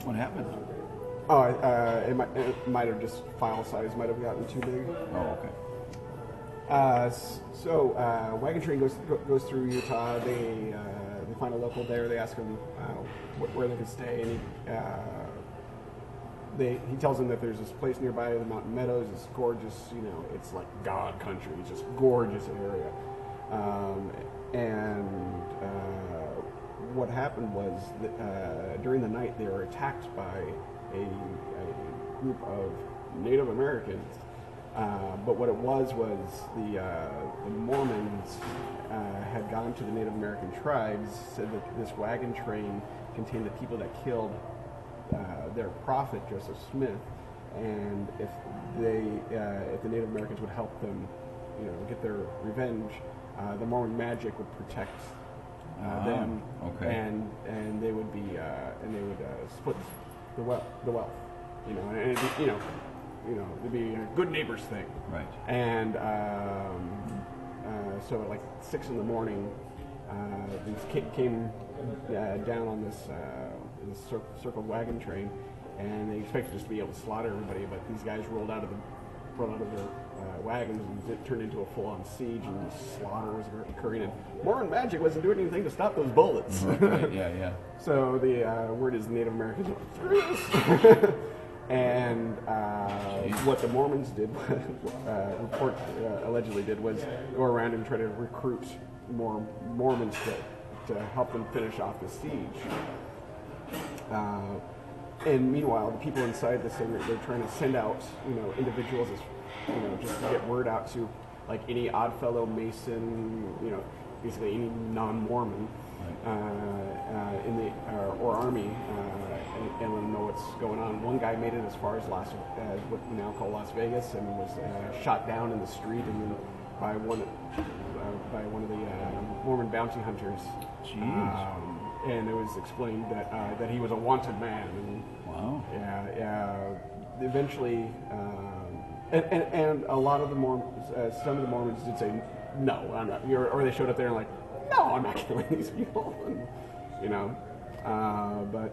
What happened? Oh, it might have just file size might have gotten too big. Oh, okay. Wagon train goes through Utah. They find a local there. They ask him where they can stay, and he tells them that there's this place nearby, the Mountain Meadows. It's gorgeous, it's like God country. It's just gorgeous area. What happened was that during the night they were attacked by a group of Native Americans. But what it was the Mormons had gone to the Native American tribes, said that this wagon train contained the people that killed their prophet Joseph Smith, and if the Native Americans would help them, get their revenge, the Mormon magic would protect them, okay. and they would split the wealth, and it'd be a good neighbors thing, right? And so at like 6 a.m, these came down on this circled wagon train, and they expected us to be able to slaughter everybody, but these guys rolled out of their wagons, and it turned into a full-on siege, and slaughter was occurring, and Mormon magic wasn't doing anything to stop those bullets. Right. Yeah. So the word is the Native Americans went through this. And what the Mormons did, allegedly did, was go around and try to recruit more Mormons to help them finish off the siege. And meanwhile, the people inside the center, they're trying to send out, individuals, just to get word out to, like, any Oddfellow, Mason, basically any non-Mormon in the or army, and let them know what's going on. One guy made it as far as what we now call Las Vegas, and was shot down in the street, and then by one of the Mormon bounty hunters. Jeez. And it was explained that he was a wanted man. And, wow. Yeah. Eventually, and a lot of the Mormons, some of the Mormons did say, "No, I'm not." Or they showed up there and like, "No, I'm not killing these people." And, but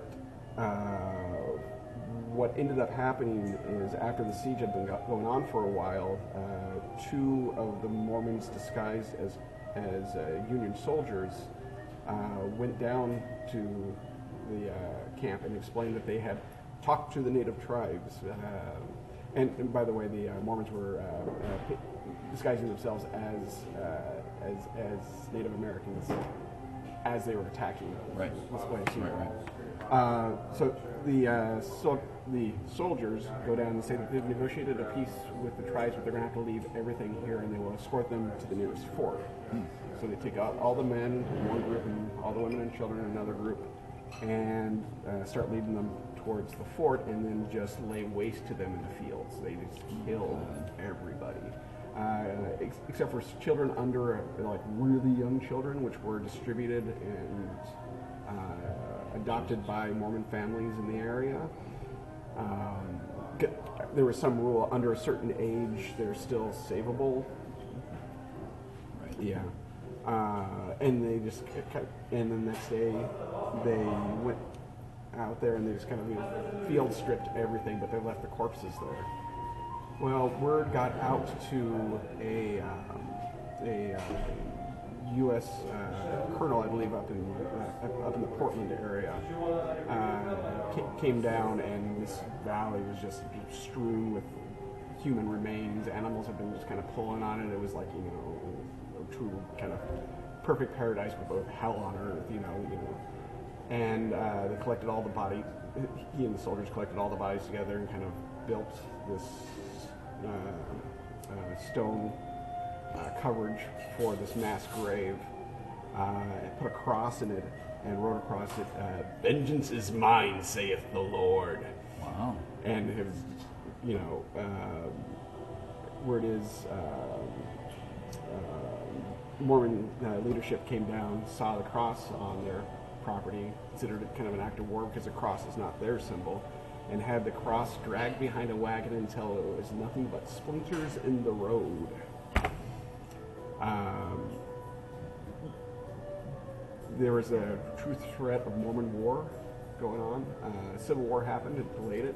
what ended up happening is, after the siege had been going on for a while, 2 of the Mormons disguised as Union soldiers went down to the camp and explained that they had talked to the native tribes. And by the way, the Mormons were disguising themselves as Native Americans as they were attacking this place. Right. So the soldiers go down and say that they've negotiated a peace with the tribes, but they're going to have to leave everything here, and they will escort them to the nearest fort. So they take out all the men in one group and all the women and children in another group, and start leading them towards the fort, and then just lay waste to them in the fields. They just killed everybody, except for children under, like, really young children, which were distributed and adopted by Mormon families in the area. There was some rule, under a certain age, they're still savable. Right. Yeah. And they just, and the next day, they went out there and they just kind of, field stripped everything, but they left the corpses there. Well, word got out to a U.S. colonel, I believe, up in the Portland area, came down, and this valley was just strewn with human remains. Animals had been just kind of pulling on it. It was like, a true kind of perfect paradise with both hell on earth, And they collected all the bodies. He and the soldiers collected all the bodies together and kind of built this stone coverage for this mass grave, put a cross in it, and wrote across it, "Vengeance is mine, saith the Lord." Wow. And his, where it is, Mormon leadership came down, saw the cross on their property, considered it kind of an act of war because the cross is not their symbol, and had the cross dragged behind a wagon until it was nothing but splinters in the road. There was a true threat of Mormon war going on. Civil War happened, it delayed it.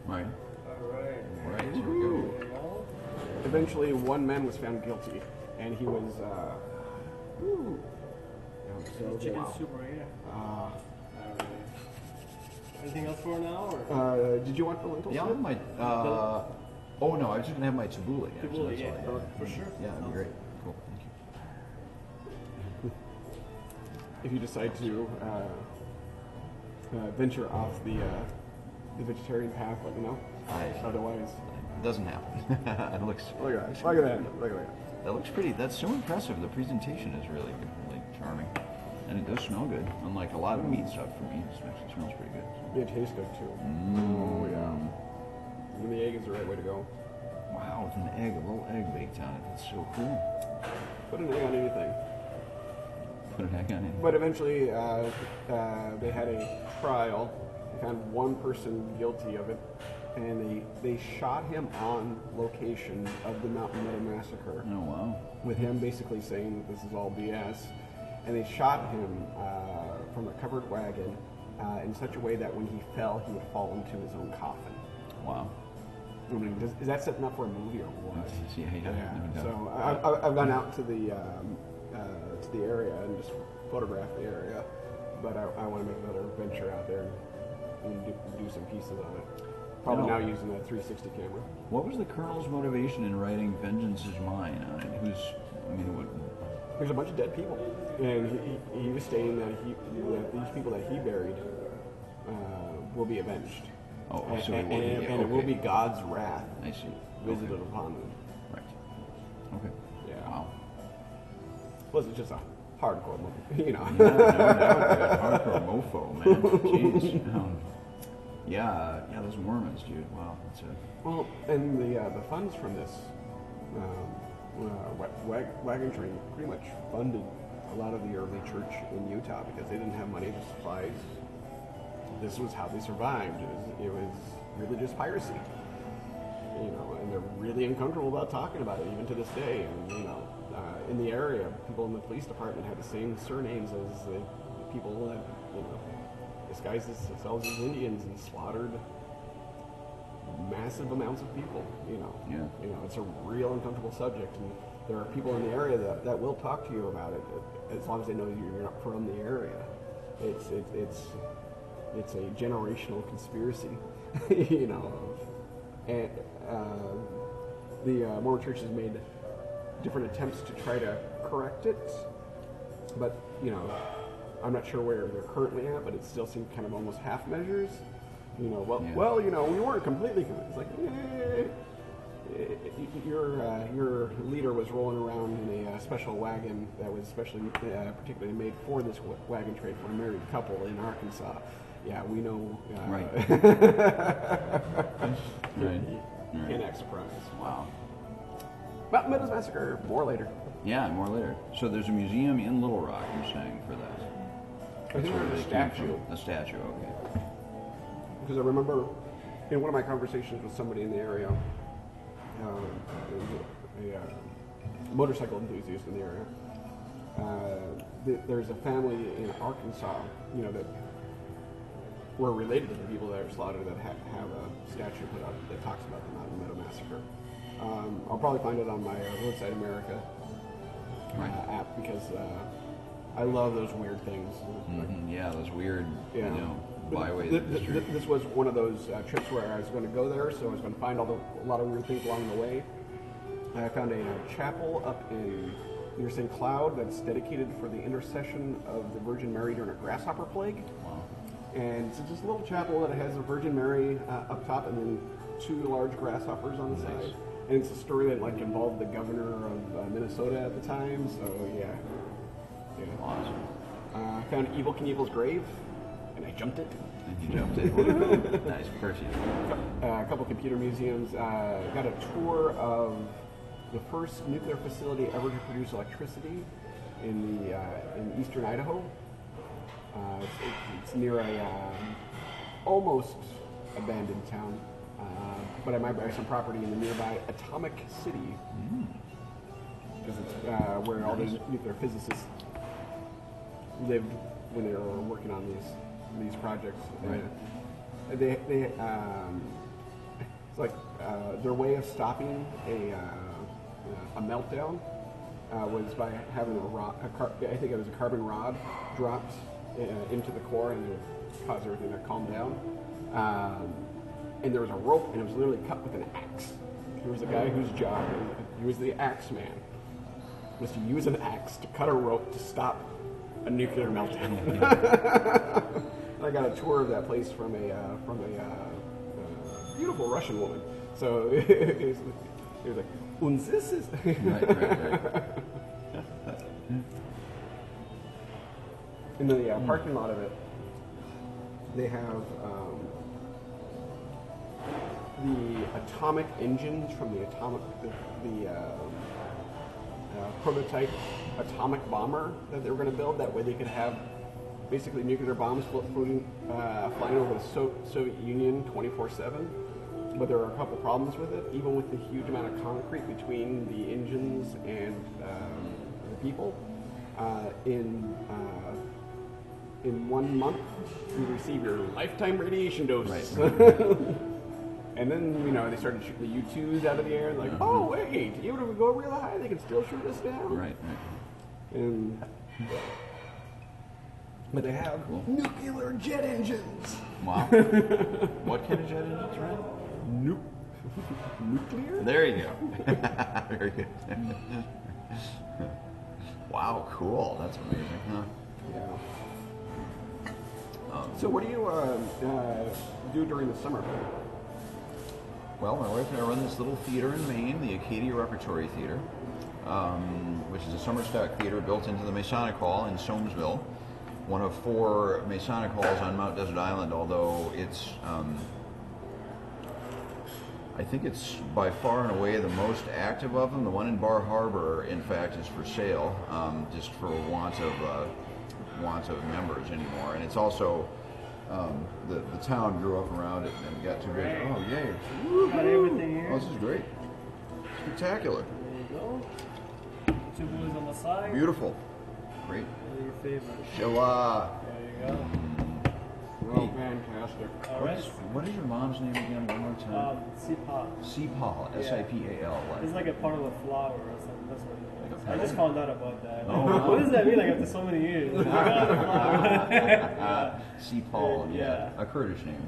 Right. Alright. Right. Here we go. Eventually, one man was found guilty, and he was. Chicken soup right here. Alright. Anything else for now? Or? Did you want the lentil Yeah, soup? my. Oh no, I was just gonna have my tabbouleh. actually, Tabbouleh, that's yeah, all I had. for sure. Yeah, that'd be great. Cool. Thank you. If you decide to venture off the vegetarian path, let me know. Otherwise, It doesn't happen. It looks. look at that. Look at that. Look at that. That looks pretty. That's so impressive. The presentation is really good, really charming, and it does smell good. Unlike a lot of meat stuff for me, it actually smells pretty good. It tastes good too. Oh yeah. And the egg is the right way to go. Wow, with an egg, a little egg baked on it. That's so cool. Put an egg on anything. Put an egg on it. But eventually, they had a trial. They found one person guilty of it, and they shot him on location of the Mountain Meadow Massacre, Oh wow. with him basically saying that this is all BS. And they shot him from a covered wagon in such a way that when he fell, he would fall into his own coffin. Wow. I mean, is that setting up for a movie or what? Yeah, no doubt. So I've gone out to the area and just photographed the area, but I want to make another venture out there and do some pieces on it. Probably now using a 360 camera. What was the Colonel's motivation in writing "Vengeance is Mine" on it? There's a bunch of dead people, and he was stating that these people that he buried will be avenged. Oh, and, so and it it will be God's wrath I see. visited upon them. Right. Okay. Yeah. Wow. Plus, it's just a hardcore movie, you know. Yeah, no doubt, hardcore mofo, man. Jeez. Yeah, those Mormons, dude. Wow, that's it. Well, and the funds from this wagon train pretty much funded a lot of the early church in Utah because they didn't have money to supplies. This was how they survived. It was religious piracy, you know, and they're really uncomfortable about talking about it even to this day. And you know, in the area, people in the police department had the same surnames as the people that disguised themselves as Indians and slaughtered massive amounts of people. You know, it's a real uncomfortable subject, and there are people in the area that will talk to you about it as long as they know you're not from the area. It's a generational conspiracy, you know, and the Mormon Church has made different attempts to try to correct it, but you know, I'm not sure where they're currently at, but it still seems kind of almost half measures. You know, well, you know, we weren't completely convinced. It's like, your leader was rolling around in a special wagon that was particularly made for this wagon trade for a married couple in Arkansas. Yeah, we know. Right. Can't act surprised. Wow. Mountain Meadows Massacre, more later. Yeah, more later. So there's a museum in Little Rock, you're saying, for that? I think there's a statue. A statue, okay. Because I remember in one of my conversations with somebody in the area, a motorcycle enthusiast in the area, there's a family in Arkansas, you know, that were related to the people that are slaughtered that have a statue put up that talks about the Mountain Meadow Massacre. I'll probably find it on my Roadside America app because I love those weird things. Yeah, those weird, byways. This was one of those trips where I was going to go there, so I was going to find a lot of weird things along the way. I found a chapel up near St. Cloud that's dedicated for the intercession of the Virgin Mary during a grasshopper plague. Wow. And it's just a little chapel that has a Virgin Mary up top and then two large grasshoppers on the side. And it's a story that involved the governor of Minnesota at the time. So yeah. Awesome. I found Evel Knievel's grave, and I jumped it. And you jumped it. Nice, perfect. A couple computer museums. Got a tour of the first nuclear facility ever to produce electricity in eastern Idaho. It's near a almost abandoned town, but I might buy some property in the nearby Atomic City because it's where all these nuclear physicists lived when they were working on these projects. projects. Right. It's like their way of stopping a meltdown was by having I think it was a carbon rod dropped into the core, and it would cause everything to calm down. And there was a rope, and it was literally cut with an axe. There was a guy whose job, he was the axe man, was to use an axe to cut a rope to stop a nuclear meltdown. And I got a tour of that place from a beautiful Russian woman. So it was like, und this is. Right. In the parking lot of it, they have the atomic engines from the prototype atomic bomber that they were going to build. That way they could have basically nuclear bombs flying over the Soviet Union 24/7. But there are a couple problems with it, even with the huge amount of concrete between the engines and the people. In 1 month, you receive your lifetime radiation dose. Right. And then, they started shooting the U-2s out of the air, and like, oh wait, even if we go real high, they can still shoot us down. Right. And but they have nuclear jet engines. Wow. What kind of jet engines, right? Nuclear? There you go. Very good. Wow, cool. That's amazing, huh? Yeah. So what do you do during the summer? Well, my wife and I run this little theater in Maine, the Acadia Repertory Theater, which is a summer stock theater built into the Masonic Hall in Soamesville, one of 4 Masonic halls on Mount Desert Island, although it's, I think it's by far and away the most active of them. The one in Bar Harbor, in fact, is for sale, just for want of members anymore. And it's also, the town grew up around it and got too big. Oh, yay. Got everything here. Oh, this is great. Spectacular. There you go. 2 boys on the side. Beautiful. Great. What are your favorites? Shilla. There you go. Oh, fantastic. All right. What is your mom's name again? One more time. Sipal. Sipal. S-I-P-A-L. It's like a part of a flower or something. That's what it is. Like a I just found out about that. Oh, wow. What does that mean? Like after so many years. Sipal. Yeah. Yeah. A Kurdish name.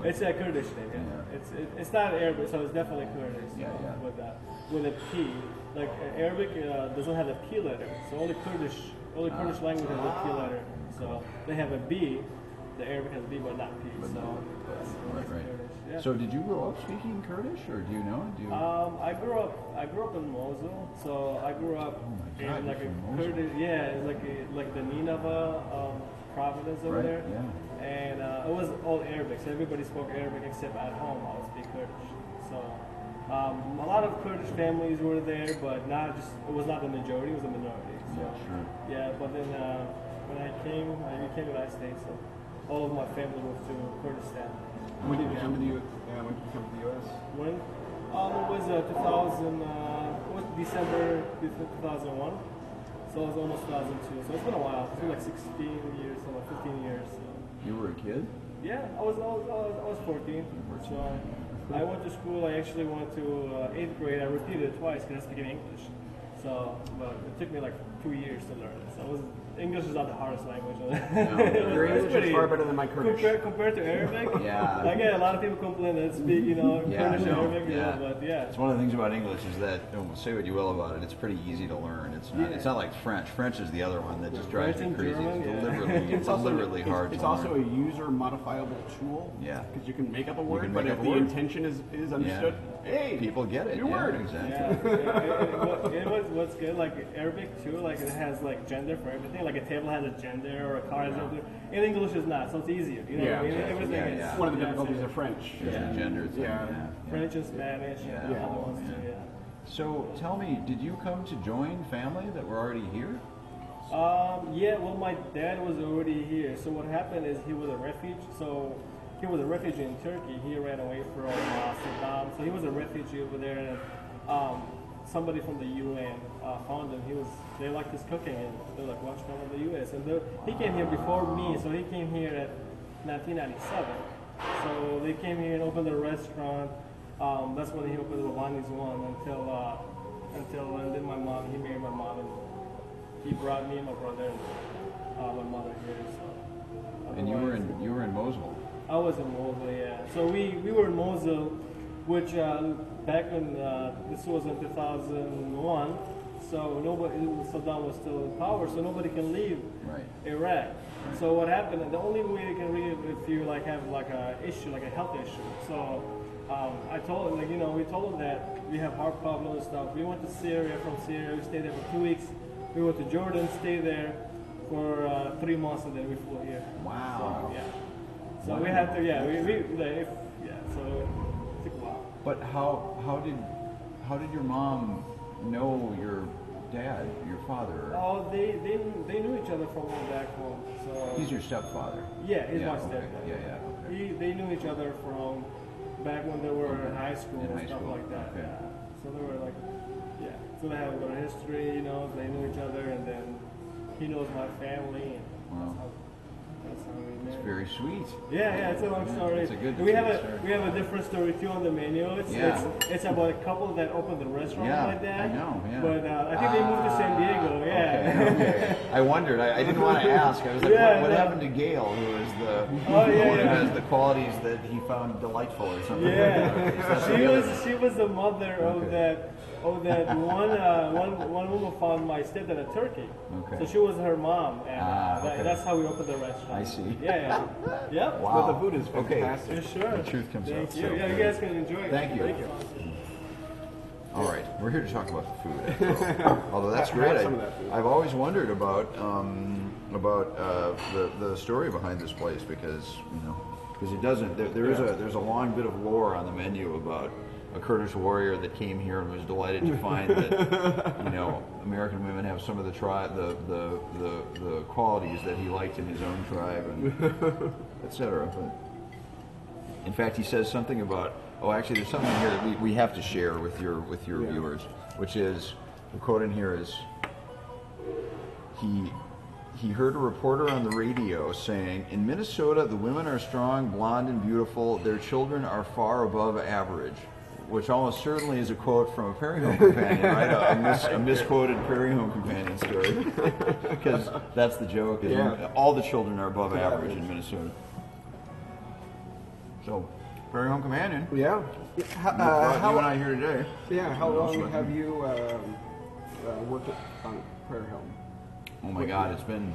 presumably. It's a Kurdish name. Yeah. It's not Arabic, so it's definitely Kurdish. Yeah. With a P. Like Arabic doesn't have a P letter, so only Kurdish language has a P letter. So they have a B. The Arabic has B, but not P. So Right. Kurdish. Yeah. So did you grow up speaking Kurdish, or do you know? I grew up in Mosul, so I grew up my God, in like you're a from Mosul. Kurdish, it's like the Nineveh province over Right, there, yeah. and it was all Arabic, so everybody spoke Arabic except at home I would speak Kurdish. So a lot of Kurdish families were there, but it was not the majority, it was a minority. So, Yeah, sure. yeah, but then when I became to the United States, so all of my family moved to Kurdistan. When did you come to the U.S.? When? It was December 2001. So it was almost 2002. So it's been a while. It's been like 16 years, so like 15 years. So. You were a kid? Yeah, I was 14. So I went to school. I actually went to 8th grade. I repeated it twice because I speak English. So, but it took me like 2 years to learn it. So English is not the hardest language. Your English is far better than my Kurdish. Compared to Arabic, Yeah. I get a lot of people complain that speak, Kurdish and Arabic, yeah. But yeah. It's one of the things about English is that, say what you will about it, it's pretty easy to learn. It's not like French. French is the other one that just drives me French and crazy. German, It's deliberately hard It's to also a learn. user modifiable tool. Yeah. Because you can make up a can word, make but up if a the word. intention is understood, hey, People get it. new Yeah, word. exactly. What's good, like Arabic too, like it has like gender for everything. Like a table has a gender or a car has a gender. In English is not, so it's easier. You know what I mean? exactly. Everything is. Yeah. One of the difficulties of French. There's the gender thing. Yeah. French and Spanish and Yeah. other ones too, yeah. So tell me, did you come to join family that were already here? Yeah, well, my dad was already here. So what happened is he was a refugee. So he was a refugee in Turkey. He ran away from Saddam. So he was a refugee over there, and somebody from the UN found him. They liked his cooking, and they were like, "Watch from the US." And he came here before me. So he came here at 1997. So they came here and opened a restaurant. That's when he opened the Babani's one until and then he married my mom, and he brought me and my brother and my mother here. So And you were in Mosul. I was in Mosul, yeah. So we were in Mosul, which back when this was in 2001. So Saddam was still in power, so nobody can leave Iraq. So what happened? The only way they can leave if you have a issue, like a health issue. So I told him, we told him that we have heart problems and stuff. We went to Syria. From Syria, we stayed there for 2 weeks. We went to Jordan, stayed there for 3 months, and then we flew here. Wow. So, yeah. So we had to, So it took a while. But how did your mom know your dad, your father? Oh, they knew each other from back home. So He's your stepfather. yeah, he's my okay. stepdad. Yeah. Okay. They knew each other from back when they were in high school In and high stuff school, like that. okay. Yeah. So they were so they have a little history, they knew each other, and then he knows my family, and Wow. that's how we met. It's very sweet. Yeah, it's a long story. It's a good we have story. we have a different story too on the menu. It's about a couple that opened the restaurant Yeah, like that. I know. Yeah. But I think they moved to San Diego. Yeah. Okay. I wondered. I didn't want to ask. I was like, what happened to Gail, who is the one who has the qualities that he found delightful or something? Yeah. She was the mother of that one woman found my stepdad in Turkey. Okay. So she was her mom, and okay. that's how we opened the restaurant. I see. Yeah. Yep. Wow. But the food is Okay. fantastic. Yeah, sure. The truth comes out. Thank you. So Yeah, you guys can enjoy it. Thank you. All right, we're here to talk about the food. Although that's Have great. some of that food. I've always wondered about the story behind this place because it doesn't. There's a long bit of lore on the menu about a Kurdish warrior that came here and was delighted to find that American women have some of the qualities that he liked in his own tribe, and etc. But in fact, he says something about. Oh, actually, there's something here that we have to share with your viewers, which is the quote in here is he heard a reporter on the radio saying, "In Minnesota, the women are strong, blonde, and beautiful. Their children are far above average." Which almost certainly is a quote from a Prairie Home Companion, right? A misquoted Prairie Home Companion story. Because that's the joke. All the children are above average in Minnesota. So, Prairie Home Companion. Yeah. You and I here today. Yeah. How long have you worked on Prairie Home? Oh my God, it's been.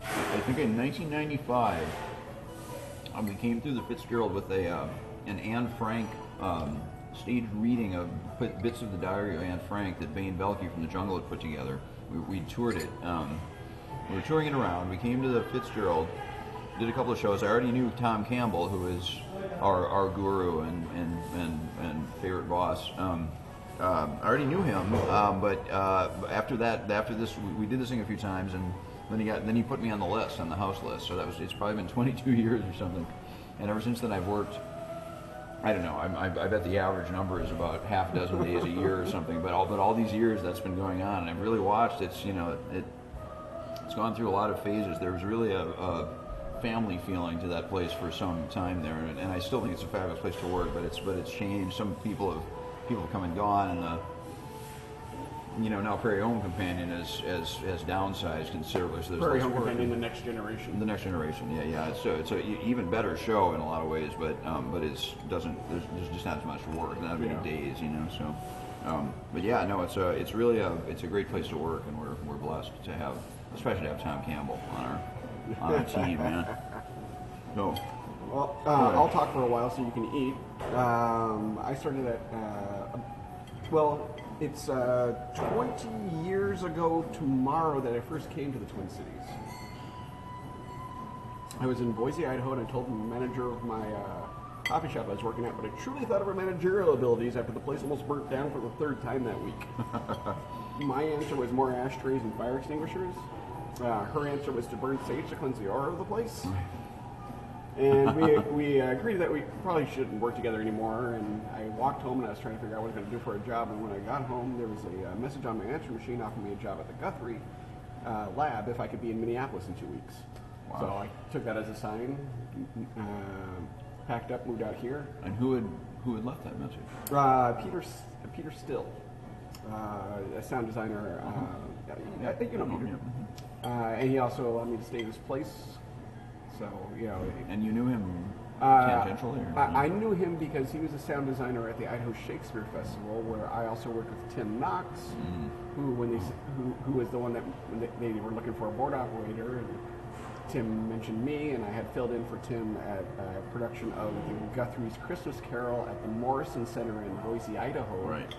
I think in 1995, we came through the Fitzgerald with an Anne Frank staged reading of bits of the diary of Anne Frank that Bain Belke from the Jungle had put together. We toured it. We were touring it around. We came to the Fitzgerald, did a couple of shows. I already knew Tom Campbell, who is our guru and favorite boss. I already knew him, but after this, we did this thing a few times, and then he put me on the list, on the house list. So it's probably been 22 years or something, and ever since then I've worked. I don't know. I bet the average number is about half a dozen days a year or something. But all these years that's been going on, and I've really watched. It's gone through a lot of phases. There was really a family feeling to that place for some time there, and I still think it's a fabulous place to work. But it's changed. Some people have come and gone, and now Prairie Home Companion has downsized considerably. So there's Prairie less Home work. Companion, the next generation. The next generation, yeah. It's a even better show in a lot of ways, but there's just not as much work, not as many days, So, but yeah, no, it's really a great place to work, and we're blessed to have, especially to have Tom Campbell on our team, man. No. Well, I'll talk for a while so you can eat. I started at it's 20 years ago tomorrow that I first came to the Twin Cities. I was in Boise, Idaho, and I told the manager of my coffee shop I was working at, but I truly thought of her managerial abilities after the place almost burnt down for the third time that week. My answer was more ashtrays and fire extinguishers. Her answer was to burn sage to cleanse the aura of the place. And we agreed that we probably shouldn't work together anymore, and I walked home and I was trying to figure out what I was going to do for a job, and when I got home there was a message on my answering machine offering me a job at the Guthrie lab if I could be in Minneapolis in 2 weeks. Wow. So I took that as a sign, packed up, moved out here. And who had left that message? Peter Still, a sound designer. I think you know Peter. And he also allowed me to stay at his place. So, you know. And you knew him tangentially? Or I knew him because he was a sound designer at the Idaho Shakespeare Festival, where I also worked with Tim Knox, who was the one that when they were looking for a board operator. And Tim mentioned me, and I had filled in for Tim at a production of the Guthrie's Christmas Carol at the Morrison Center in Boise, Idaho. Right.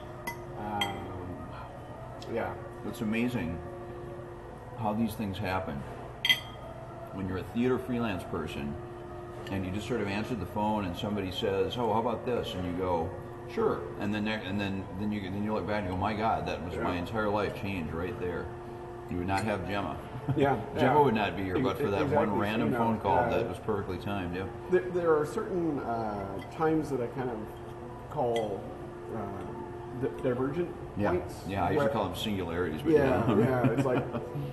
Yeah. It's amazing how these things happen. When you're a theater freelance person, and you just sort of answer the phone, and somebody says, "Oh, how about this?" and you go, "Sure," and then you look back and you go, "My God, that was my entire life changed right there." You would not have Gemma. Yeah, Gemma would not be here, but for that exactly. one random You know, phone call that was perfectly timed. Yeah. There are certain times that I kind of call divergent points. Yeah, I usually call them singularities. But yeah. It's like,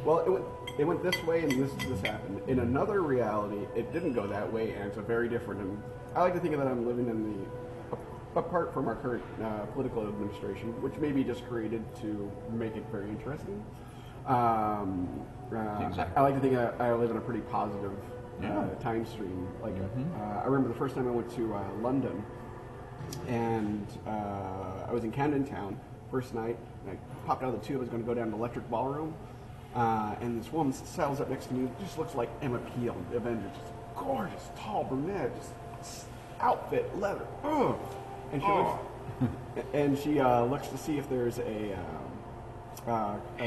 well, it went this way, and this happened. In another reality, it didn't go that way, and it's a very different. And I like to think of that I'm living in the apart from our current political administration, which may be just created to make it very interesting. Exactly. I like to think I live in a pretty positive time stream. Like I remember the first time I went to London, and I was in Camden Town first night. And I popped out of the tube. I was going to go down to Electric Ballroom, and this woman saddles up next to me. Just looks like Emma Peel, the Avengers. Just gorgeous, tall brunette, just outfit, leather. And she looks to see if there's a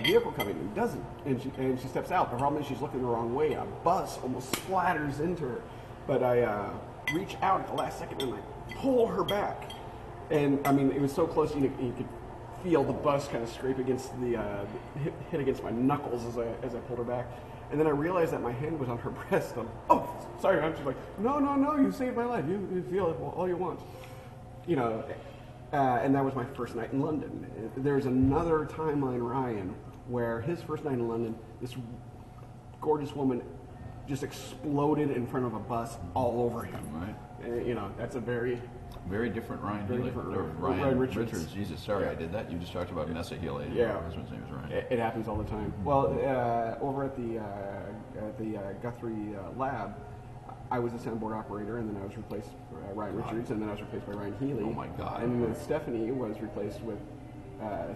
vehicle coming, and doesn't, and she steps out. The problem is she's looking the wrong way. A bus almost splatters into her, but I reach out at the last second and I pull her back, and I mean it was so close you could feel the bus kind of scrape against the hit against my knuckles as I pulled her back, and then I realized that my hand was on her breast. I'm, oh, sorry, I'm just like, no, you saved my life. You feel it all you want, you know. And that was my first night in London. There's another timeline, Ryan, where his first night in London, this gorgeous woman just exploded in front of a bus all over him. Right. You know, that's a very different Ryan. Very Healy. different Or Ryan. Ryan Richards. Jesus, sorry, I did that. You just talked about Mesa Healy. Yeah. His name is Ryan. It happens all the time. Well, over at the Guthrie lab, I was a soundboard operator, and then I was replaced by Ryan Richards, and then I was replaced by Ryan Healy. Oh my God! And then Stephanie was replaced with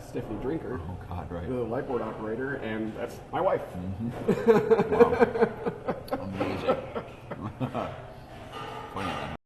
Stephanie Drinker. Oh God! Right. The lightboard operator, and that's my wife. Wow! Amazing.